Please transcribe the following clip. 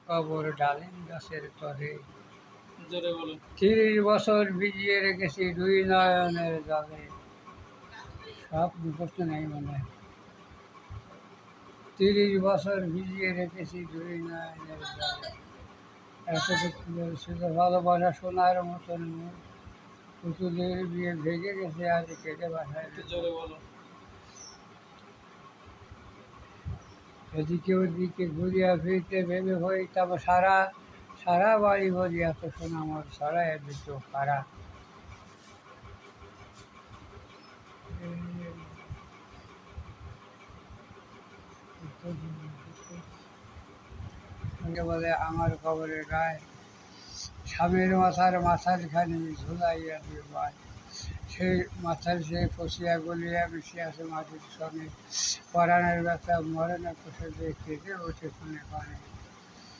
কবর ডালিম গাছের তরে। জোরে বলো। 30 বছর ভিজিয়ে রেখেছি দুই নয়নের জলে। সব মুখস্থ নেই মনে হয়। 30 বছর ভিজিয়ে রেখেছি দুই নয়নের জলে। এতটুকু ছিল ভালোবাসা সোনার মতন মুখ। পুতুলের বিয়ে ভেঙে গেছে আজ কেটে বাসায়। একটু জোরে বলো। এদিকে ওদিকে ঘুরিয়া ফিরতে ভেবে হইতাম সারা, সারা বাড়ি ভরি এত সোনা মোর ছড়াইয়া দিত পাড়া। বলে আমার খবরের গায়ে স্বামীর মাথার খানি ঝুলাইয়া দিয়ে ভাই। সেই মাথার সে ফসিয়া গলিয়া মিশিয়া আছে মাটির সঙ্গে। পরাণের ব্যথা মরণে কষে দিয়ে কেঁদে ওঠে ক্ষণে ক্ষণে।